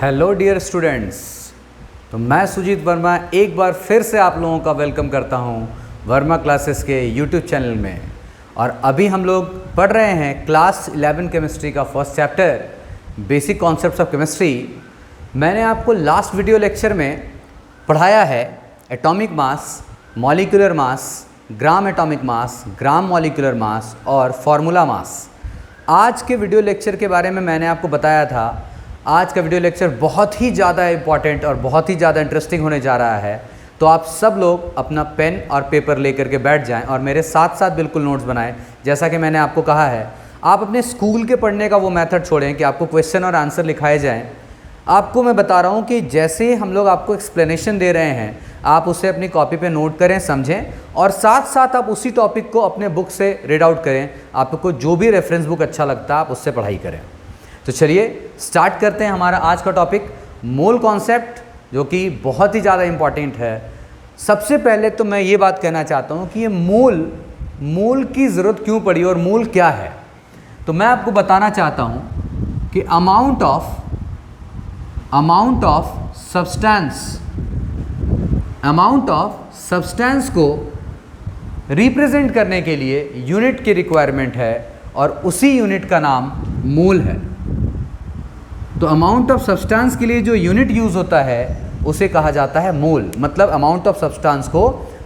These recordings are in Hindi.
हेलो डियर स्टूडेंट्स, तो मैं सुजीत वर्मा एक बार फिर से आप लोगों का वेलकम करता हूं वर्मा क्लासेस के यूट्यूब चैनल में। और अभी हम लोग पढ़ रहे हैं क्लास 11 केमिस्ट्री का first chapter basic concepts of chemistry. मैंने आपको लास्ट वीडियो लेक्चर में पढ़ाया है atomic mass, molecular mass, gram atomic mass, gram molecular mass और फार्मूला मास। आज के वीडियो लेक्चर के बारे में मैंने आपको बताया था, आज का वीडियो लेक्चर बहुत ही ज़्यादा इम्पॉर्टेंट और बहुत ही ज़्यादा इंटरेस्टिंग होने जा रहा है। तो आप सब लोग अपना पेन और पेपर लेकर के बैठ जाएं और मेरे साथ साथ बिल्कुल नोट्स बनाएं। जैसा कि मैंने आपको कहा है, आप अपने स्कूल के पढ़ने का वो मेथड छोड़ें कि आपको क्वेश्चन और आंसर लिखाए जाएं। आपको मैं बता रहा हूँ कि जैसे हम लोग आपको एक्सप्लेनेशन दे रहे हैं, आप उसे अपनी कॉपी पे नोट करें, समझें और साथ साथ आप उसी टॉपिक को अपने बुक से रीड आउट करें। आपको जो भी रेफरेंस बुक अच्छा लगता है आप उससे पढ़ाई करें। तो चलिए स्टार्ट करते हैं हमारा आज का टॉपिक, मोल कॉन्सेप्ट, जो कि बहुत ही ज़्यादा इम्पॉर्टेंट है। सबसे पहले तो मैं ये बात कहना चाहता हूँ कि ये मोल की ज़रूरत क्यों पड़ी और मोल क्या है। तो मैं आपको बताना चाहता हूँ कि अमाउंट ऑफ सब्सटेंस को रिप्रेजेंट करने के लिए यूनिट की रिक्वायरमेंट है और उसी यूनिट का नाम मोल है। तो अमाउंट ऑफ सब्सटेंस के लिए जो यूनिट यूज़ होता है उसे कहा जाता है मोल। मतलब अमाउंट ऑफ सब्सटेंस को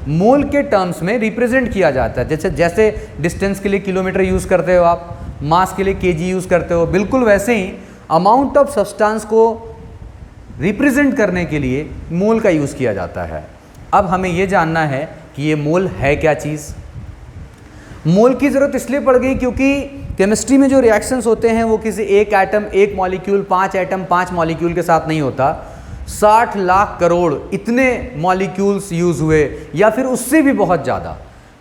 मोल के टर्म्स में रिप्रेजेंट किया जाता है। जैसे डिस्टेंस के लिए किलोमीटर यूज़ करते हो आप, मास के लिए केजी यूज़ करते हो, बिल्कुल वैसे ही अमाउंट ऑफ सब्सटेंस को रिप्रेजेंट करने के लिए मोल का यूज़ किया जाता है। अब हमें ये जानना है कि ये मोल है क्या चीज़। मोल की ज़रूरत इसलिए पड़ गई क्योंकि केमिस्ट्री में जो रिएक्शंस होते हैं वो किसी एक एटम, एक मॉलिक्यूल, 5 एटम 5 मॉलिक्यूल के साथ नहीं होता। 60 लाख करोड़ इतने मॉलिक्यूल्स यूज़ हुए या फिर उससे भी बहुत ज़्यादा।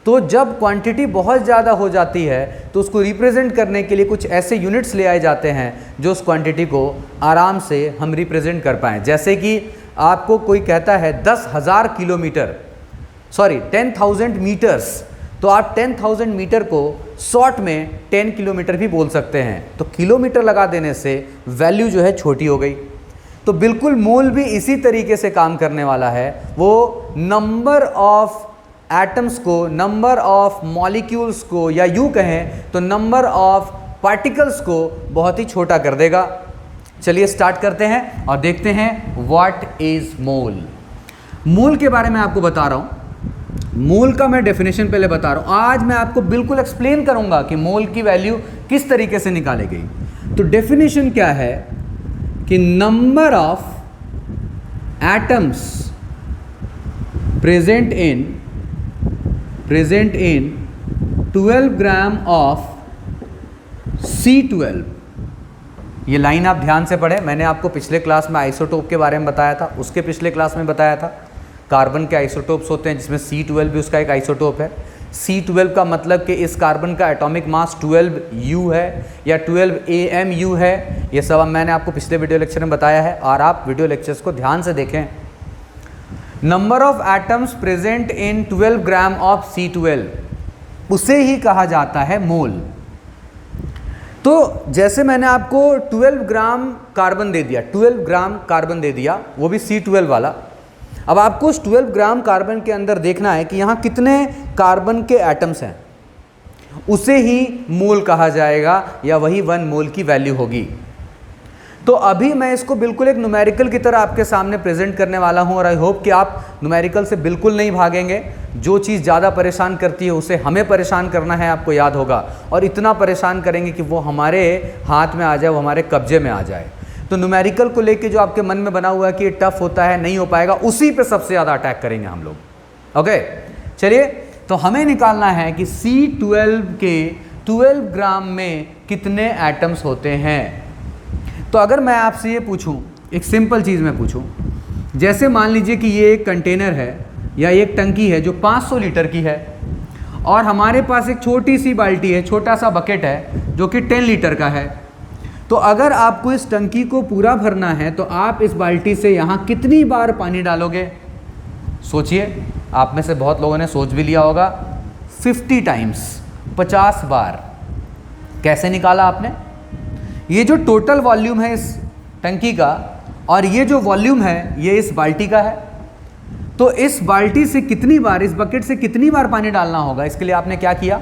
तो जब क्वांटिटी बहुत ज़्यादा हो जाती है तो उसको रिप्रेजेंट करने के लिए कुछ ऐसे यूनिट्स ले आए जाते हैं जो उस क्वांटिटी को आराम से हम रिप्रेजेंट कर पाएँ। जैसे कि आपको कोई कहता है 10,000 किलोमीटर, 10,000 मीटर्स, तो आप 10,000 मीटर को शॉर्ट में 10 किलोमीटर भी बोल सकते हैं। तो किलोमीटर लगा देने से वैल्यू जो है छोटी हो गई। तो बिल्कुल मोल भी इसी तरीके से काम करने वाला है। वो नंबर ऑफ एटम्स को, नंबर ऑफ मॉलिक्यूल्स को, या यूँ कहें तो नंबर ऑफ पार्टिकल्स को बहुत ही छोटा कर देगा। चलिए स्टार्ट करते हैं और देखते हैं व्हाट इज मोल। मोल के बारे में आपको बता रहा हूँ। मोल का मैं डेफिनेशन पहले बता रहा हूँ। आज मैं आपको बिल्कुल एक्सप्लेन करूंगा कि मोल की वैल्यू किस तरीके से निकाली गई। तो डेफिनेशन क्या है कि number of atoms present in 12 gram of C12। ये लाइन आप ध्यान से पढ़ें। मैंने आपको पिछले क्लास में आइसोटोप के बारे में बताया था, उसके पिछले क्लास में बताया था कार्बन के आइसोटोप्स होते हैं जिसमें C12 भी उसका एक आइसोटोप है। C12 का मतलब कि इस कार्बन का एटॉमिक मास 12U है या 12 AMU है। ये सब मैंने आपको पिछले वीडियो लेक्चर में बताया है और आप वीडियो लेक्चर्स को ध्यान से देखें। Number of atoms present in 12 gram of C12, उसे ही कहा जाता है मोल। तो जैसे मैंने आपको 12 ग्राम कार्बन दे दिया, 12 ग्राम कार्बन दे दिया, वो भी C12 वाला। अब आपको उस 12 ग्राम कार्बन के अंदर देखना है कि यहाँ कितने कार्बन के एटम्स हैं, उसे ही मोल कहा जाएगा या वही 1 मोल की वैल्यू होगी। तो अभी मैं इसको बिल्कुल एक न्यूमेरिकल की तरह आपके सामने प्रेजेंट करने वाला हूँ और आई होप कि आप न्यूमेरिकल से बिल्कुल नहीं भागेंगे। जो चीज़ ज़्यादा परेशान करती है उसे हमें परेशान करना है, आपको याद होगा, और इतना परेशान करेंगे कि वो हमारे हाथ में आ जाए, वो हमारे कब्जे में आ जाए। तो न्यूमेरिकल को लेके जो आपके मन में बना हुआ है कि ये टफ होता है, नहीं हो पाएगा, उसी पे सबसे ज़्यादा अटैक करेंगे हम लोग। ओके, चलिए तो हमें निकालना है कि C12 के 12 ग्राम में कितने एटम्स होते हैं। तो अगर मैं आपसे ये पूछूं, एक सिंपल चीज़ मैं पूछूं, जैसे मान लीजिए कि ये एक कंटेनर है या एक टंकी है जो 500 लीटर की है और हमारे पास एक छोटी सी बाल्टी है, छोटा सा बकेट है जो कि 10 लीटर का है। तो अगर आपको इस टंकी को पूरा भरना है तो आप इस बाल्टी से यहाँ कितनी बार पानी डालोगे? सोचिए, आप में से बहुत लोगों ने सोच भी लिया होगा। 50 टाइम्स, 50 बार। कैसे निकाला आपने? ये जो टोटल वॉल्यूम है इस टंकी का और ये जो वॉल्यूम है ये इस बाल्टी का है। तो इस बाल्टी से कितनी बार, इस बकेट से कितनी बार पानी डालना होगा, इसके लिए आपने क्या किया,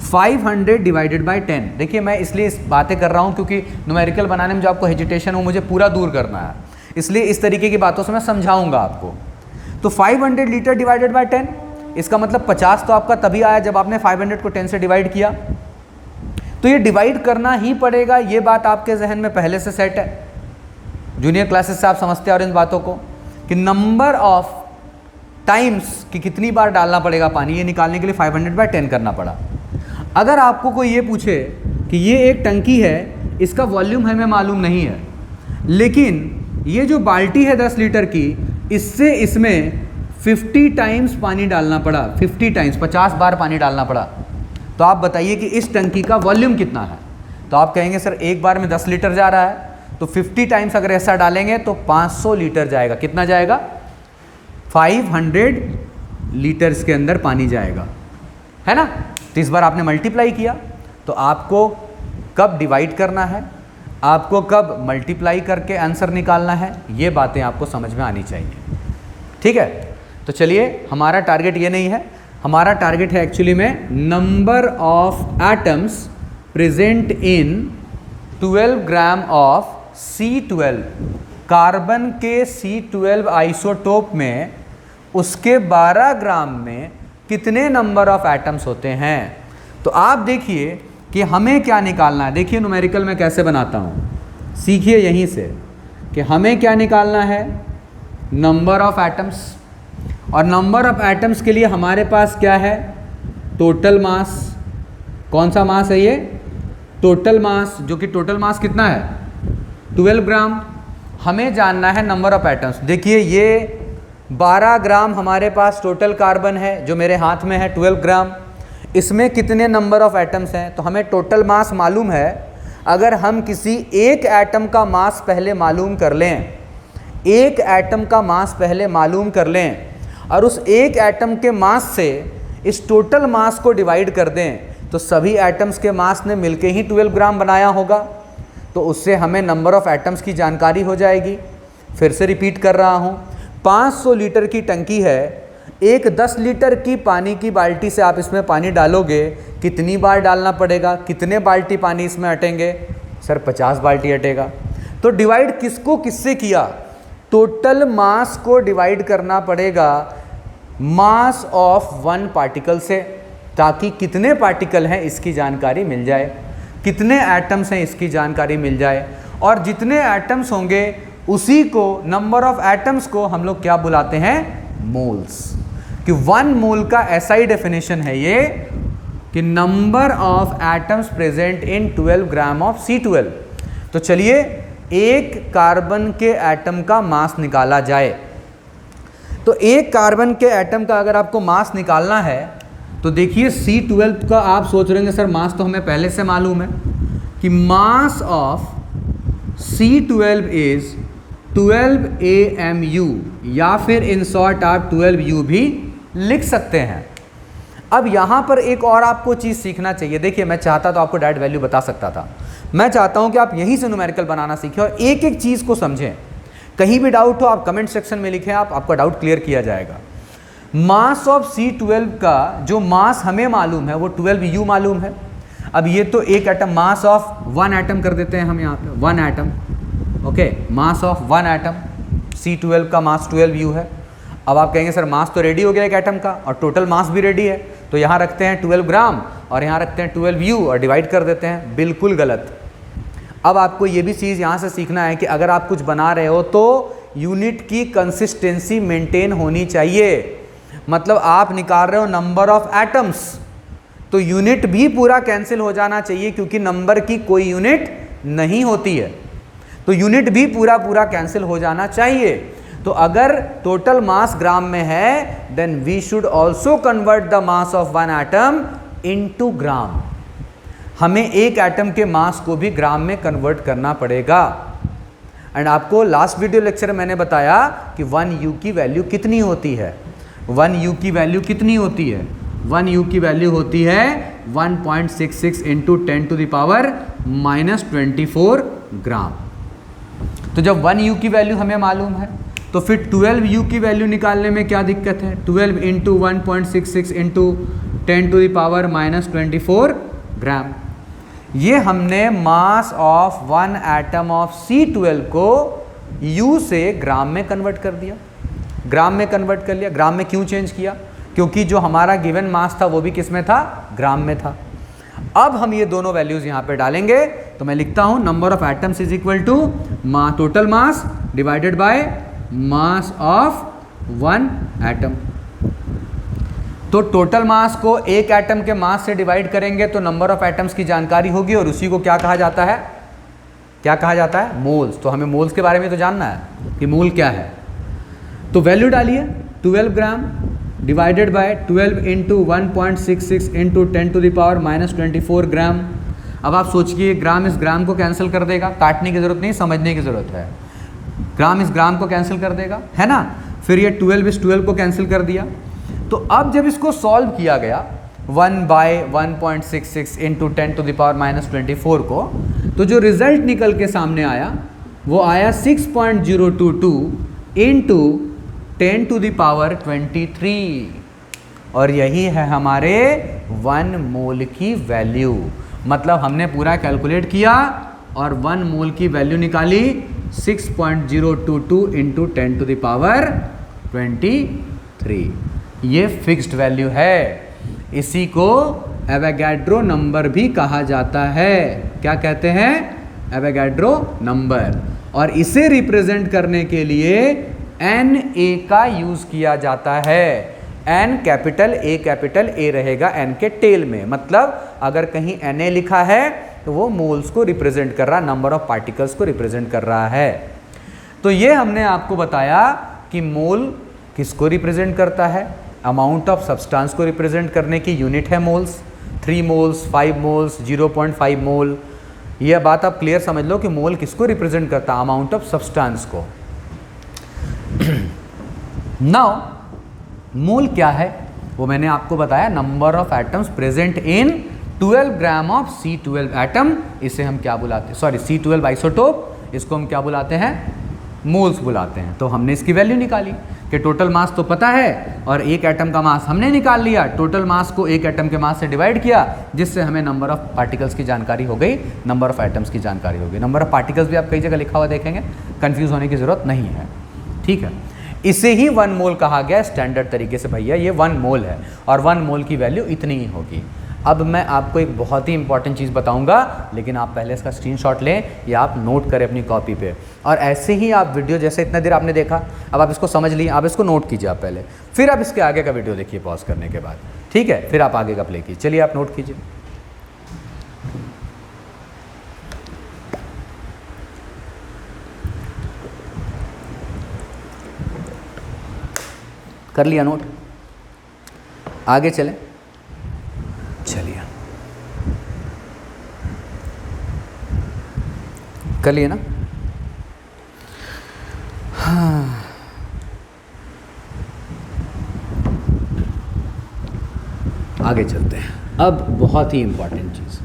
500 डिवाइडेड बाय 10। देखिए मैं इसलिए इस बातें कर रहा हूँ क्योंकि न्यूमेरिकल बनाने में जो आपको हेजिटेशन हो मुझे पूरा दूर करना है, इसलिए इस तरीके की बातों से मैं समझाऊंगा आपको। तो 500 लीटर डिवाइडेड बाय 10, इसका मतलब 50 तो आपका तभी आया जब आपने 500 को 10 से डिवाइड किया। तो ये डिवाइड करना ही पड़ेगा, ये बात आपके जहन में पहले से सेट है, जूनियर क्लासेस से आप समझते हैं और इन बातों को कि नंबर ऑफ टाइम्स कि कितनी बार डालना पड़ेगा पानी, ये निकालने के लिए 500 बाय 10 करना पड़ा। अगर आपको कोई ये पूछे कि ये एक टंकी है, इसका वॉल्यूम हमें मालूम नहीं है, लेकिन ये जो बाल्टी है 10 लीटर की, इससे इसमें 50 टाइम्स पानी डालना पड़ा, 50 टाइम्स 50 बार पानी डालना पड़ा। तो आप बताइए कि इस टंकी का वॉल्यूम कितना है। तो आप कहेंगे सर एक बार में 10 लीटर जा रहा है, तो 50 टाइम्स अगर ऐसा डालेंगे तो 500 लीटर जाएगा। कितना जाएगा, 500 लीटर्स के अंदर पानी जाएगा, है ना। तो इस बार आपने मल्टीप्लाई किया, तो आपको कब डिवाइड करना है, आपको कब मल्टीप्लाई करके आंसर निकालना है, ये बातें आपको समझ में आनी चाहिए, ठीक है। तो चलिए, हमारा टारगेट ये नहीं है, हमारा टारगेट है एक्चुअली में number of atoms present in 12 gram of C12, carbon के C12 आइसोटोप में उसके 12 ग्राम में कितने नंबर ऑफ एटम्स होते हैं। तो आप देखिए कि हमें क्या निकालना है। देखिए न्यूमेरिकल में कैसे बनाता हूँ, सीखिए यहीं से कि हमें क्या निकालना है, नंबर ऑफ एटम्स। और नंबर ऑफ एटम्स के लिए हमारे पास क्या है, टोटल मास। कौन सा मास है ये, टोटल मास, जो कि टोटल मास कितना है 12 ग्राम। हमें जानना है नंबर ऑफ एटम्स। देखिए ये 12 ग्राम हमारे पास टोटल कार्बन है जो मेरे हाथ में है 12 ग्राम, इसमें कितने नंबर ऑफ एटम्स हैं। तो हमें टोटल मास मालूम है। अगर हम किसी एक एटम का मास पहले मालूम कर लें, एक एटम का मास पहले मालूम कर लें और उस एक एटम के मास से इस टोटल मास को डिवाइड कर दें, तो सभी एटम्स के मास ने मिलके ही 12 ग्राम बनाया होगा। तो उससे हमें नंबर ऑफ एटम्स की जानकारी हो जाएगी। फिर से रिपीट कर रहा हूँ, 500 लीटर की टंकी है, एक 10 लीटर की पानी की बाल्टी से आप इसमें पानी डालोगे, कितनी बार डालना पड़ेगा, कितने बाल्टी पानी इसमें अटेंगे, सर 50 बाल्टी अटेगा। तो डिवाइड किसको किससे किया, टोटल मास को डिवाइड करना पड़ेगा मास ऑफ वन पार्टिकल से, ताकि कितने पार्टिकल हैं इसकी जानकारी मिल जाए, कितने एटम्स हैं इसकी जानकारी मिल जाए। और जितने एटम्स होंगे उसी को, नंबर ऑफ एटम्स को हम लोग क्या बुलाते हैं, मोल्स। कि 1 मोल का ऐसा ही डेफिनेशन है ये कि number of atoms present in 12 gram of C12। तो चलिए एक कार्बन के एटम का मास निकाला जाए। तो एक कार्बन के एटम का अगर आपको मास निकालना है तो देखिए C12 का आप सोच रहे हैं सर मास तो हमें पहले से मालूम है कि mass of C12 is 12 AMU, या फिर इन शॉर्ट आप 12U भी लिख सकते हैं। अब यहाँ पर एक और आपको चीज़ सीखना चाहिए। देखिए मैं चाहता तो आपको डायरेक्ट वैल्यू बता सकता था, मैं चाहता हूँ कि आप यहीं से न्यूमेरिकल बनाना सीखें और एक एक चीज़ को समझें। कहीं भी डाउट हो आप कमेंट सेक्शन में लिखें, आपका डाउट क्लियर किया जाएगा। मास ऑफ C12 का जो मास हमें मालूम है वो 12U मालूम है। अब ये तो एक एटम, मास ऑफ 1 एटम कर देते हैं हम यहाँ पे, 1 atom, okay, mass of 1 atom, C12 का मास 12U है। अब आप कहेंगे सर मास तो रेडी हो गया एक एटम का और टोटल मास भी रेडी है, तो यहाँ रखते हैं 12 ग्राम और यहाँ रखते हैं 12U और डिवाइड कर देते हैं। बिल्कुल गलत। अब आपको ये भी चीज़ यहाँ से सीखना है कि अगर आप कुछ बना रहे हो तो यूनिट की कंसिस्टेंसी मेंटेन होनी चाहिए। मतलब आप निकाल रहे हो नंबर ऑफ एटम्स, तो यूनिट भी पूरा कैंसिल हो जाना चाहिए, क्योंकि नंबर की कोई यूनिट नहीं होती है, तो यूनिट भी पूरा कैंसिल हो जाना चाहिए। तो अगर टोटल मास ग्राम में है, then we should also convert the mass of 1 atom into gram. हमें एक एटम के मास को भी ग्राम में कन्वर्ट करना पड़ेगा। एंड आपको लास्ट वीडियो लेक्चर में मैंने बताया कि 1U की वैल्यू कितनी होती है। 1U की वैल्यू कितनी होती है, 1U की वैल्यू होती है 1.66 इंटू 10 टू द पावर -24 ग्राम। तो जब 1 U की वैल्यू हमें मालूम है तो फिर 12 U की वैल्यू निकालने में क्या दिक्कत है। 12 इंटू 1.66 इंटू 10⁻⁻24 ग्राम। ये हमने मास ऑफ 1 एटम ऑफ C12 को U से ग्राम में कन्वर्ट कर दिया, ग्राम में कन्वर्ट कर लिया। ग्राम में क्यों चेंज किया? क्योंकि जो हमारा गिवन मास था वो भी किस में था? ग्राम में था। अब हम ये दोनों वैल्यूज यहां पे डालेंगे तो मैं लिखता हूं number of atoms is equal to total mass divided by mass of 1 atom. तो टोटल मास को एक एटम के मास से डिवाइड करेंगे तो नंबर ऑफ एटम्स की जानकारी होगी और उसी को क्या कहा जाता है? क्या कहा जाता है? मोल्स। तो हमें मोल्स के बारे में तो जानना है कि मोल क्या है। तो वैल्यू डालिए 12 gram divided by 12 into 1.66 into 10⁻⁻24 ग्राम। अब आप सोचिए ग्राम इस ग्राम को कैंसिल कर देगा, काटने की जरूरत नहीं, समझने की जरूरत है। ग्राम इस ग्राम को कैंसिल कर देगा, है ना। फिर ये 12 इस 12 को कैंसिल कर दिया। तो अब जब इसको सॉल्व किया गया 1/1.66 इंटू 10⁻⁻24 को, तो जो रिजल्ट निकल के सामने आया वो आया 6.022 इंटू 10⁻23 और यही है हमारे 1 मोल की वैल्यू। मतलब हमने पूरा कैलकुलेट किया और 1 मोल की वैल्यू निकाली 6.022 इंटू 10⁻23। ये फिक्स्ड वैल्यू है। इसी को एवोगाड्रो नंबर भी कहा जाता है। क्या कहते हैं? Avogadro number. और इसे रिप्रेजेंट करने के लिए Na का यूज किया जाता है। N कैपिटल A रहेगा N के टेल में। मतलब अगर कहीं Na लिखा है तो वो मोल्स को रिप्रेजेंट कर रहा है, नंबर ऑफ पार्टिकल्स को रिप्रेजेंट कर रहा है। तो ये हमने आपको बताया कि मोल किसको रिप्रेजेंट करता है। अमाउंट ऑफ सब्सटेंस को रिप्रेजेंट करने की यूनिट है मोल्स। 3 मोल्स, 5 मोल्स, 0.5 मोल। यह बात आप क्लियर समझ लो कि मोल किसको रिप्रेजेंट करता है? अमाउंट ऑफ सब्सटेंस को। नाउ मोल क्या है वो मैंने आपको बताया, number of atoms present in 12 gram of C12 atom. इसे हम क्या बुलाते हैं? Sorry, C12 isotope. इसको हम क्या बुलाते हैं? मोल्स बुलाते हैं। तो हमने इसकी वैल्यू निकाली कि टोटल मास तो पता है और एक एटम का मास हमने निकाल लिया। टोटल मास को एक एटम के मास से डिवाइड किया जिससे हमें नंबर ऑफ पार्टिकल्स की जानकारी हो गई, नंबर ऑफ एटम्स की जानकारी हो गई। नंबर ऑफ पार्टिकल्स भी आप कई जगह लिखा हुआ देखेंगे, कंफ्यूज होने की जरूरत नहीं है। ठीक है, इसे ही 1 मोल कहा गया स्टैंडर्ड तरीके से। भैया ये 1 मोल है और 1 मोल की वैल्यू इतनी ही होगी। अब मैं आपको एक बहुत ही इंपॉर्टेंट चीज़ बताऊंगा, लेकिन आप पहले इसका स्क्रीनशॉट लें या आप नोट करें अपनी कॉपी पे। और ऐसे ही आप वीडियो, जैसे इतना देर आपने देखा, अब आप इसको समझ लिए, आप इसको नोट कीजिए आप पहले, फिर आप इसके आगे का वीडियो देखिए पॉज करने के बाद। ठीक है, फिर आप आगे का प्ले कीजिए। चलिए आप नोट कीजिए। कर लिया नोट? आगे चलें। चलिए, कर लिए ना? हाँ, आगे चलते हैं। अब बहुत ही इंपॉर्टेंट चीज,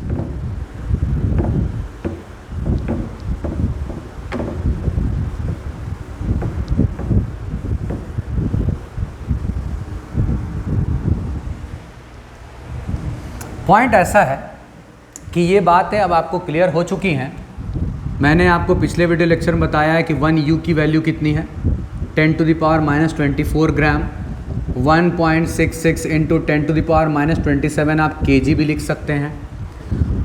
पॉइंट ऐसा है कि ये बातें अब आपको क्लियर हो चुकी हैं। मैंने आपको पिछले वीडियो लेक्चर में बताया है कि 1 U की वैल्यू कितनी है? 10⁻⁻24 ग्राम। 1.66 इंटू 10⁻⁻27 आप kg भी लिख सकते हैं।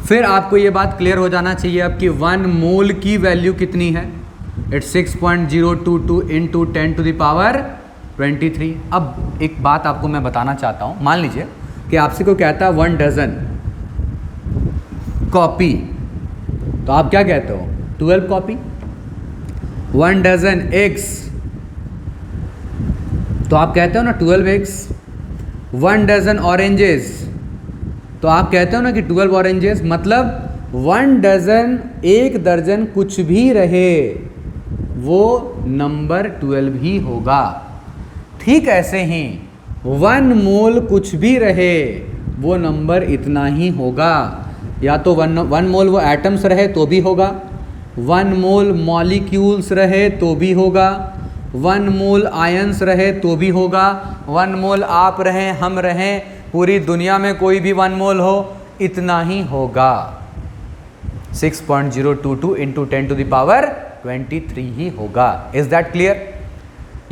फिर आपको ये बात क्लियर हो जाना चाहिए अब कि 1 मोल की वैल्यू कितनी है? It's 6.022 into 10⁻23। अब एक बात आपको मैं बताना चाहता हूँ। मान लीजिए कि आपसे कोई कहता है 1 डजन कॉपी, तो आप क्या कहते हो? 12 कॉपी। 1 डजन एग्स, तो आप कहते हो ना 12 एग्स। 1 डजन ऑरेंजेस, तो आप कहते हो ना कि 12 ऑरेंजेस। मतलब 1 डजन, 1 दर्जन कुछ भी रहे वो नंबर 12 ही होगा। ठीक ऐसे ही 1 मोल कुछ भी रहे वो नंबर इतना ही होगा। या तो 1 मोल वो एटम्स रहे तो भी होगा, 1 मोल मॉलिक्यूल्स रहे तो भी होगा, 1 मोल आयंस रहे तो भी होगा, 1 मोल आप रहें, हम रहें, पूरी दुनिया में कोई भी 1 मोल हो, इतना ही होगा। 6.022 इंटू 10 टू द पावर 23 ही होगा। Is that clear?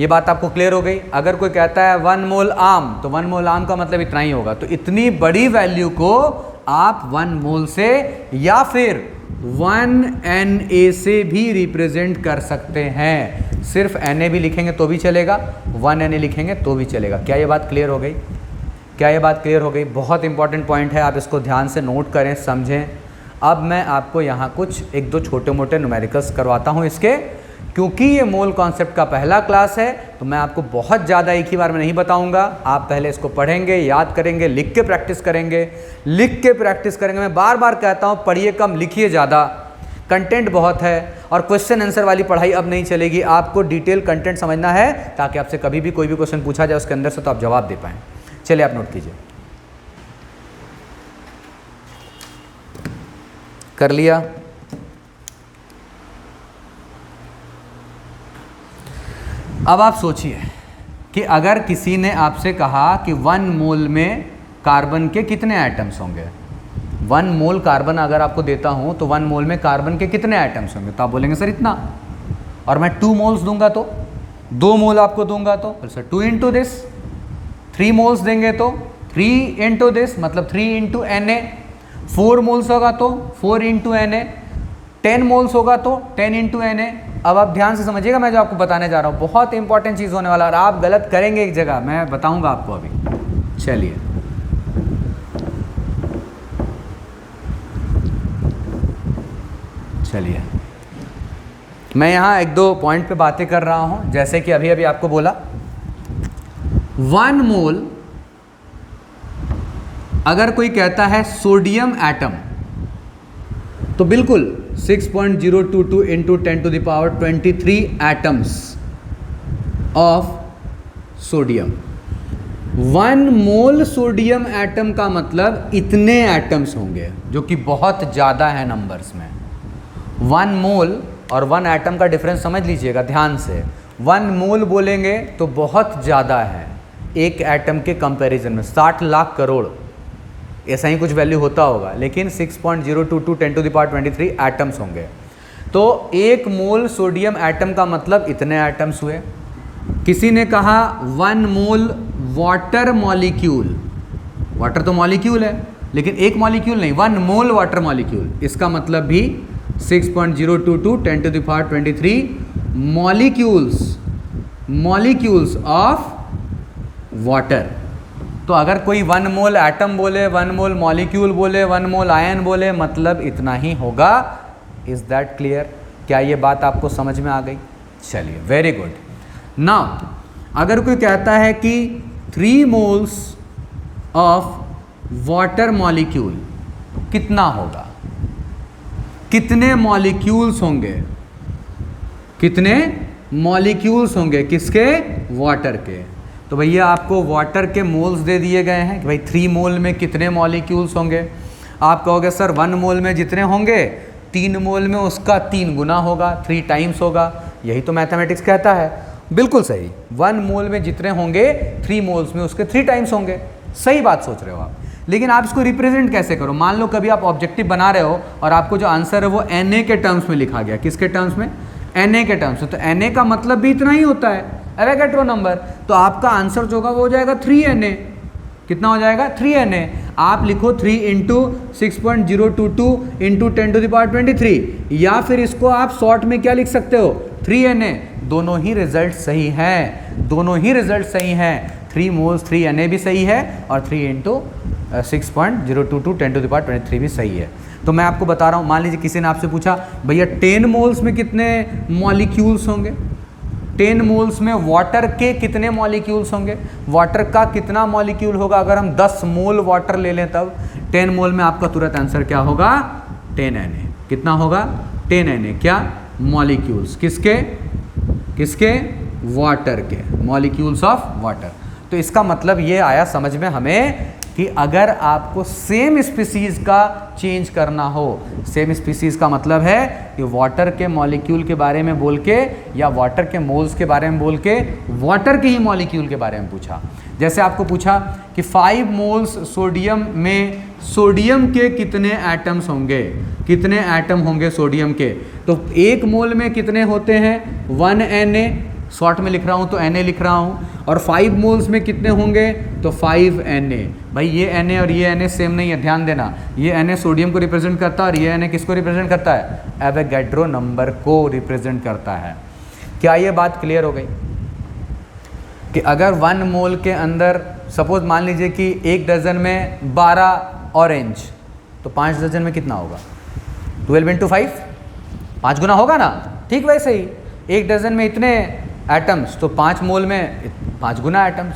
ये बात आपको क्लियर हो गई? अगर कोई कहता है 1 मोल आम, तो 1 मोल आम का मतलब इतना ही होगा। तो इतनी बड़ी वैल्यू को आप 1 मोल से या फिर 1 Na से भी रिप्रेजेंट कर सकते हैं। सिर्फ Na भी लिखेंगे तो भी चलेगा, 1 Na लिखेंगे तो भी चलेगा। क्या ये बात क्लियर हो गई? क्या ये बात क्लियर हो गई? बहुत इंपॉर्टेंट पॉइंट है, आप इसको ध्यान से नोट करें, समझें। अब मैं आपको यहाँ कुछ 1-2 छोटे मोटे न्यूमेरिकल्स करवाता हूँ इसके, क्योंकि ये मोल कॉन्सेप्ट का पहला क्लास है तो मैं आपको बहुत ज़्यादा एक ही बार में नहीं बताऊंगा। आप पहले इसको पढ़ेंगे, याद करेंगे, लिख के प्रैक्टिस करेंगे, लिख के प्रैक्टिस करेंगे। मैं बार बार कहता हूँ पढ़िए कम, लिखिए ज़्यादा, कंटेंट बहुत है और क्वेश्चन आंसर वाली पढ़ाई अब नहीं चलेगी। आपको डिटेल कंटेंट समझना है ताकि आपसे कभी भी कोई भी क्वेश्चन पूछा जाए उसके अंदर से तो आप जवाब दे पाएँ। चलिए आप नोट कीजिए। कर लिया? अब आप सोचिए कि अगर किसी ने आपसे कहा कि 1 मोल में कार्बन के कितने एटम्स होंगे। 1 मोल कार्बन अगर आपको देता हूं तो 1 मोल में कार्बन के कितने एटम्स होंगे, तो आप बोलेंगे सर इतना। और मैं 2 मोल्स दूंगा तो 2 मोल आपको दूंगा तो सर 2 इंटू दिस। 3 मोल्स देंगे तो 3 इंटू दिस, मतलब 3 इंटू Na। 4 मोल्स होगा तो 4 इंटू Na। 10 मोल्स होगा तो 10 इंटू Na। अब आप ध्यान से समझिएगा, मैं जो आपको बताने जा रहा हूँ बहुत इंपॉर्टेंट चीज़ होने वाला है। और आप गलत करेंगे एक जगह, मैं बताऊंगा आपको अभी। चलिए चलिए मैं यहाँ 1-2 पॉइंट पे बातें कर रहा हूँ। जैसे कि अभी अभी आपको बोला 1 मोल अगर कोई कहता है सोडियम एटम, तो बिल्कुल 6.022 into 10 to the power 23 atoms of sodium. 1 mole sodium atom का मतलब इतने एटम्स होंगे, जो कि बहुत ज़्यादा है नंबर्स में। 1 मोल और 1 एटम का डिफरेंस समझ लीजिएगा ध्यान से। 1 मोल बोलेंगे तो बहुत ज़्यादा है एक एटम के कंपैरिजन में, 60 लाख करोड़ ऐसा ही कुछ वैल्यू होता होगा। लेकिन 6.022 10 टू द पावर 23 एटम्स होंगे। तो 1 मोल सोडियम एटम का मतलब इतने एटम्स हुए। किसी ने कहा 1 मोल वाटर मॉलिक्यूल, वाटर तो मॉलिक्यूल है लेकिन एक मॉलिक्यूल नहीं, 1 मोल वाटर मॉलिक्यूल, इसका मतलब भी 6.022 10 to the power 23 molecules of water. तो अगर कोई 1 मोल एटम बोले, 1 मोल मॉलिक्यूल बोले, 1 मोल आयन बोले, मतलब इतना ही होगा। Is that clear? क्या ये बात आपको समझ में आ गई? चलिए, वेरी गुड। नाउ अगर कोई कहता है कि 3 मोल्स ऑफ वाटर मॉलिक्यूल कितना होगा, कितने मॉलिक्यूल्स होंगे, कितने मॉलिक्यूल्स होंगे किसके? वाटर के। तो भैया आपको वाटर के मोल्स दे दिए गए हैं कि भाई 3 मोल में कितने मॉलिक्यूल्स होंगे। आप कहोगे सर 1 मोल में जितने होंगे 3 मोल में उसका 3 गुना होगा, 3 टाइम्स होगा। यही तो मैथमेटिक्स कहता है। बिल्कुल सही, 1 मोल में जितने होंगे 3 मोल्स में उसके 3 टाइम्स होंगे। सही बात सोच रहे हो आप। लेकिन आप इसको रिप्रेजेंट कैसे करो? मान लो कभी आप ऑब्जेक्टिव बना रहे हो और आपको जो आंसर है वो Na के टर्म्स में लिखा गया। किसके टर्म्स में? Na के टर्म्स में। तो Na का मतलब भी इतना ही होता है, एवोगैड्रो नंबर। तो आपका आंसर जो होगा वो हो जाएगा 3Na। कितना हो जाएगा? 3Na। आप लिखो 3 into 6.022 into 10 to the power 23, या फिर इसको आप शॉर्ट में क्या लिख सकते हो? 3Na। दोनों ही रिजल्ट सही हैं, दोनों ही रिजल्ट सही हैं। 3 मोल्स 3Na भी सही है और 3 इंटू 6.022 10 टू द पावर 23 भी सही है। तो मैं आपको बता रहा हूँ, मान लीजिए किसी ने आपसे पूछा भैया 10 मोल्स में कितने मॉलिक्यूल्स होंगे, 10 मोल्स में वाटर के कितने मॉलिक्यूल्स होंगे, वाटर का कितना मॉलिक्यूल होगा। अगर हम 10 मोल वाटर ले लें तब 10 मोल में आपका तुरंत आंसर क्या होगा? 10Na। कितना होगा? 10Na। क्या? मॉलिक्यूल्स किसके? किसके? वाटर के, मॉलिक्यूल्स ऑफ वाटर। तो इसका मतलब ये आया समझ में हमें कि कि अगर आपको सेम स्पीसीज का चेंज करना हो, सेम स्पीसीज का मतलब है कि वाटर के मॉलिक्यूल के बारे में बोल के या वाटर के मोल्स के बारे में बोल के वाटर के ही मॉलिक्यूल के बारे में पूछा। जैसे आपको पूछा कि 5 मोल्स सोडियम में सोडियम के कितने एटम्स होंगे, कितने एटम होंगे सोडियम के, तो 1 मोल में कितने होते हैं 1 Na, शॉर्ट में लिख रहा हूँ तो Na लिख रहा हूँ, और 5 मोल्स में कितने होंगे तो 5 Na। भाई ये Na और ये Na सेम नहीं है, ध्यान देना, ये Na सोडियम को रिप्रेजेंट करता है और ये Na किसको रिप्रेजेंट करता है, एवोगैड्रो नंबर को रिप्रेजेंट करता है। क्या ये बात क्लियर हो गई कि अगर 1 मोल के अंदर सपोज मान लीजिए कि 1 डजन में 12 ऑरेंज, तो 5 डजन में कितना होगा 12 इंटू 5, 5 गुना होगा ना। ठीक वैसे ही 1 डजन में इतने एटम्स, तो 5 मोल में 5 गुना एटम्स।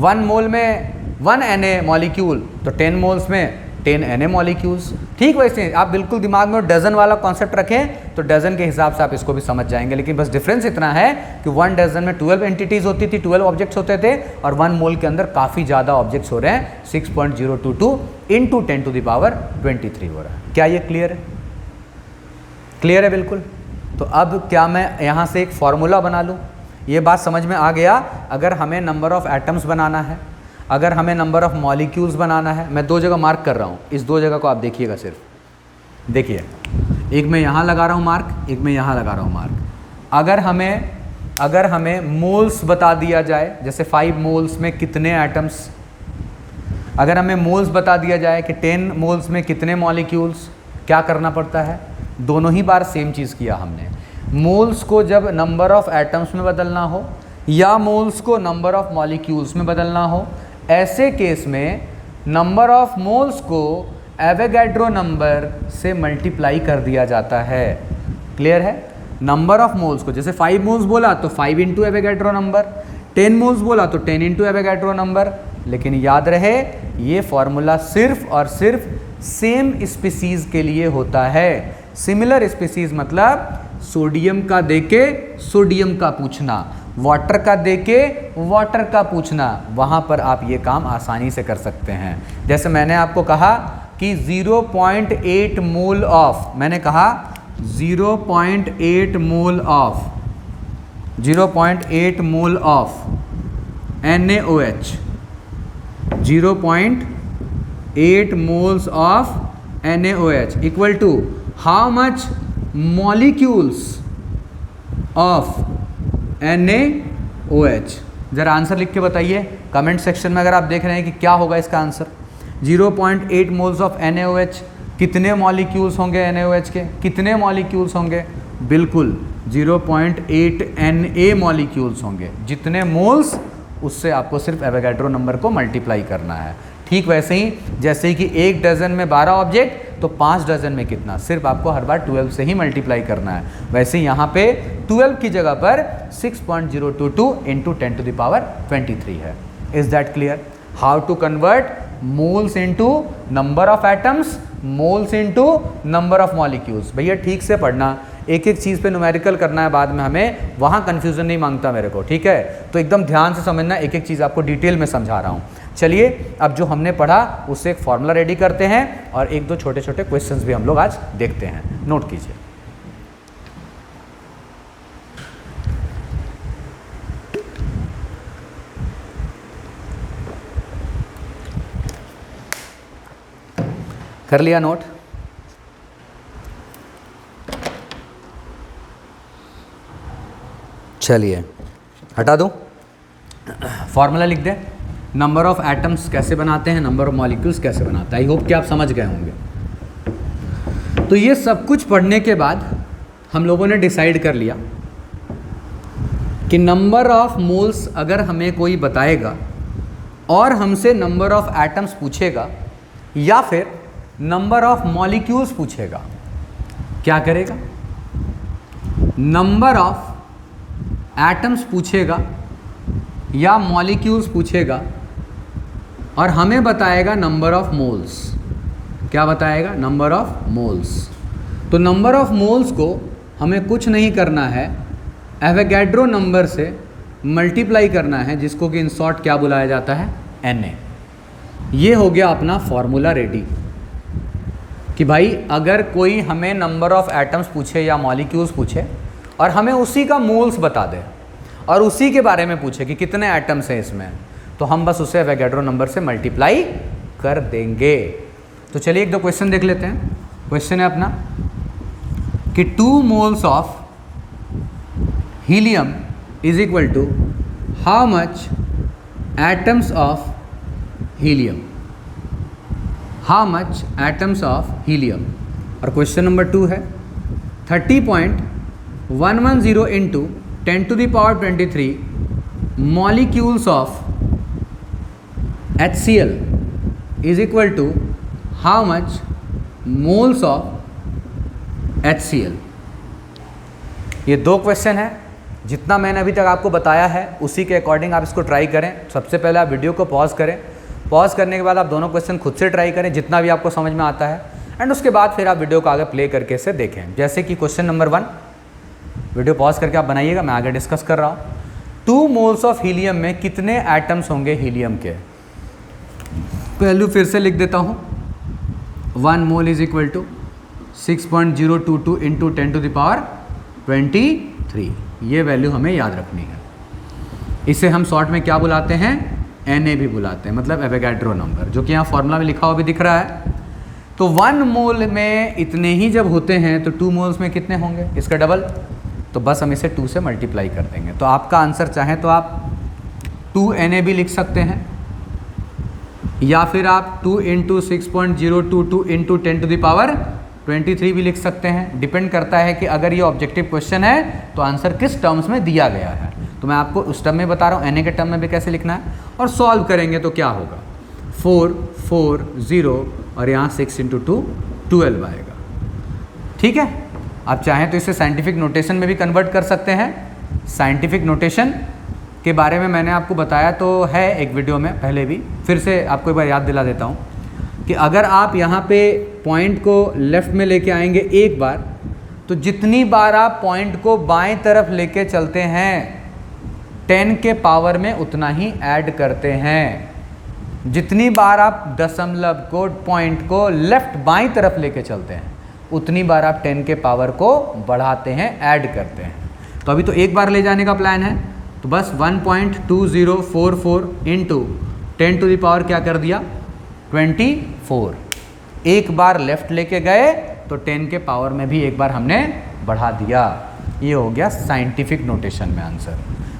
1 मोल में 1 Na मॉलिक्यूल, तो 10 मोल्स में 10 Na मॉलिक्यूल्स। ठीक वैसे आप बिल्कुल दिमाग में डजन वाला कॉन्सेप्ट रखें तो डजन के हिसाब से आप इसको भी समझ जाएंगे, लेकिन बस डिफरेंस इतना है कि 1 डजन में 12 एंटिटीज़ होती थी, 12 ऑब्जेक्ट्स होते थे, और 1 मोल के अंदर काफ़ी ज़्यादा ऑब्जेक्ट्स हो रहे हैं, 6.022 इंटू 10⁻23 हो रहा है। क्या ये क्लियर है? क्लियर है बिल्कुल। तो अब क्या मैं यहाँ से एक फॉर्मूला बना लूँ? ये बात समझ में आ गया। अगर हमें नंबर ऑफ़ एटम्स बनाना है, अगर हमें नंबर ऑफ़ मॉलिक्यूल्स बनाना है, मैं 2 जगह मार्क कर रहा हूँ, इस 2 जगह को आप देखिएगा, सिर्फ देखिए, एक मैं यहाँ लगा रहा हूँ मार्क, एक मैं यहाँ लगा रहा हूँ मार्क। अगर हमें मोल्स बता दिया जाए, जैसे 5 मोल्स में कितने एटम्स, अगर हमें मोल्स बता दिया जाए कि 10 मोल्स में कितने मॉलिक्यूल्स, क्या करना पड़ता है, दोनों ही बार सेम चीज़ किया हमने। मोल्स को जब नंबर ऑफ़ एटम्स में बदलना हो या मोल्स को नंबर ऑफ़ मॉलिक्यूल्स में बदलना हो, ऐसे केस में नंबर ऑफ़ मोल्स को एवोगैड्रो नंबर से मल्टीप्लाई कर दिया जाता है। क्लियर है? नंबर ऑफ़ मोल्स को, जैसे 5 मोल्स बोला तो 5 इंटू एवोगैड्रो नंबर, 10 मोल्स बोला तो 10 इंटू एवोगैड्रो नंबर। लेकिन याद रहे ये फॉर्मूला सिर्फ और सिर्फ सेम स्पीसीज़ के लिए होता है। सिमिलर स्पीसीज़ मतलब सोडियम का देके सोडियम का पूछना, वाटर का देके वाटर का पूछना, वहाँ पर आप ये काम आसानी से कर सकते हैं। जैसे मैंने आपको कहा कि 0.8 मोल ऑफ, मैंने कहा 0.8 mole of 0.8 mole of NaOH, 0.8 moles of NaOH equal to how much molecules of NaOH। ज़रा आंसर लिख के बताइए कमेंट सेक्शन में, अगर आप देख रहे हैं कि क्या होगा इसका आंसर। 0.8 मोल्स ऑफ NaOH, कितने मॉलिक्यूल्स होंगे NaOH के, कितने मॉलिक्यूल्स होंगे, बिल्कुल 0.8 Na मॉलिक्यूल्स होंगे। जितने मोल्स उससे आपको सिर्फ एवोगैड्रो नंबर को मल्टीप्लाई करना है। ठीक वैसे ही जैसे कि 1 डजन में 12 ऑब्जेक्ट, तो 5 डजन में कितना, सिर्फ आपको हर बार 12 से ही मल्टीप्लाई करना है। वैसे यहाँ पे 12 की जगह पर 6.022 इंटू 10⁻23 है। Is that clear? How to convert moles into number of atoms, moles into number of molecules. भैया ठीक से पढ़ना, एक एक चीज़ पे न्यूमेरिकल करना है बाद में, हमें वहाँ कन्फ्यूज़न नहीं मांगता मेरे को, ठीक है? तो एकदम ध्यान से समझना, एक एक चीज़ आपको डिटेल में समझा रहा हूँ। चलिए अब जो हमने पढ़ा उससे एक फॉर्मूला रेडी करते हैं और 1-2 छोटे छोटे क्वेश्चंस भी हम लोग आज देखते हैं। नोट कीजिए। कर लिया नोट? चलिए हटा दूँ, फॉर्मूला लिख दे। नंबर ऑफ़ एटम्स कैसे बनाते हैं, नंबर ऑफ़ मॉलिक्यूल्स कैसे बनाता है। आई होप कि आप समझ गए होंगे। तो ये सब कुछ पढ़ने के बाद हम लोगों ने डिसाइड कर लिया कि नंबर ऑफ़ मोल्स अगर हमें कोई बताएगा और हमसे नंबर ऑफ़ एटम्स पूछेगा या फिर नंबर ऑफ़ मॉलिक्यूल्स पूछेगा, क्या करेगा? नंबर ऑफ़ एटम्स पूछेगा या मॉलिक्यूल्स पूछेगा और हमें बताएगा नंबर ऑफ़ मोल्स। क्या बताएगा? Number of moles. तो नंबर ऑफ़ मोल्स को हमें कुछ नहीं करना है, एवोगैड्रो नंबर से मल्टीप्लाई करना है, जिसको कि इन शॉर्ट क्या बुलाया जाता है? Na। ये हो गया अपना फॉर्मूला रेडी कि भाई अगर कोई हमें नंबर ऑफ एटम्स पूछे या मॉलिक्यूल्स पूछे और हमें उसी का मोल्स बता दे और उसी के बारे में पूछे कि कितने एटम्स हैं इसमें, तो हम बस उसे एवोगैड्रो नंबर से मल्टीप्लाई कर देंगे। तो चलिए एक दो क्वेश्चन देख लेते हैं। क्वेश्चन है अपना कि 2 moles of helium is equal to how much atoms of helium, how much atoms of helium. और क्वेश्चन नंबर 2 है 30.110 into 10⁻23 molecules of HCl is equal to how much moles of HCl। ये 2 क्वेश्चन है। जितना मैंने अभी तक आपको बताया है उसी के अकॉर्डिंग आप इसको ट्राई करें। सबसे पहले आप वीडियो को पॉज करें, पॉज करने के बाद आप दोनों क्वेश्चन खुद से ट्राई करें जितना भी आपको समझ में आता है, एंड उसके बाद फिर आप वीडियो को आगे प्ले करके इसे देखें। जैसे कि क्वेश्चन नंबर 1, वीडियो पॉज करके आप बनाइएगा, मैं आगे डिस्कस कर रहा हूँ। 2 मोल्स ऑफ हीलियम में कितने एटम्स होंगे हीलियम के? वैल्यू फिर से लिख देता हूँ। 1 mole is equal to 6.022 into 10⁻23। ये वैल्यू हमें याद रखनी है। इसे हम शॉर्ट में क्या बुलाते हैं? Na भी बुलाते हैं, मतलब एवोगैड्रो नंबर, जो कि यहाँ फॉर्मूला में लिखा हुआ भी दिख रहा है। तो 1 मोल में इतने ही जब होते हैं तो 2 मोल्स में कितने होंगे? इसका डबल। तो बस हम इसे 2 से मल्टीप्लाई कर देंगे। तो आपका आंसर चाहें तो आप 2Na भी लिख सकते हैं, या फिर आप 2 इंटू 6.022 इंटू 10⁻23 भी लिख सकते हैं। डिपेंड करता है कि अगर ये ऑब्जेक्टिव क्वेश्चन है तो आंसर किस टर्म्स में दिया गया है। तो मैं आपको उस टर्म में बता रहा हूँ, Na के टर्म में भी कैसे लिखना है। और सॉल्व करेंगे तो क्या होगा? 4 4 0 और यहाँ 6 इंटू 2 12 आएगा। ठीक है, आप चाहें तो इसे साइंटिफिक नोटेशन में भी कन्वर्ट कर सकते हैं। साइंटिफिक नोटेशन के बारे में मैंने आपको बताया तो है एक वीडियो में पहले भी, फिर से आपको एक बार याद दिला देता हूँ कि अगर आप यहाँ पे पॉइंट को लेफ़्ट में लेके आएंगे एक बार, तो जितनी बार आप पॉइंट को बाएं तरफ लेके चलते हैं 10 के पावर में उतना ही ऐड करते हैं। जितनी बार आप दशमलव को पॉइंट को लेफ़्ट बाएं तरफ लेके चलते हैं उतनी बार आप 10 के पावर को बढ़ाते हैं, ऐड करते हैं। तो अभी तो एक बार ले जाने का प्लान है, तो बस 1.2044 इंटू 10⁻, क्या कर दिया? 24। एक बार लेफ्ट लेके गए तो 10 के पावर में भी एक बार हमने बढ़ा दिया। ये हो गया साइंटिफिक नोटेशन में आंसर।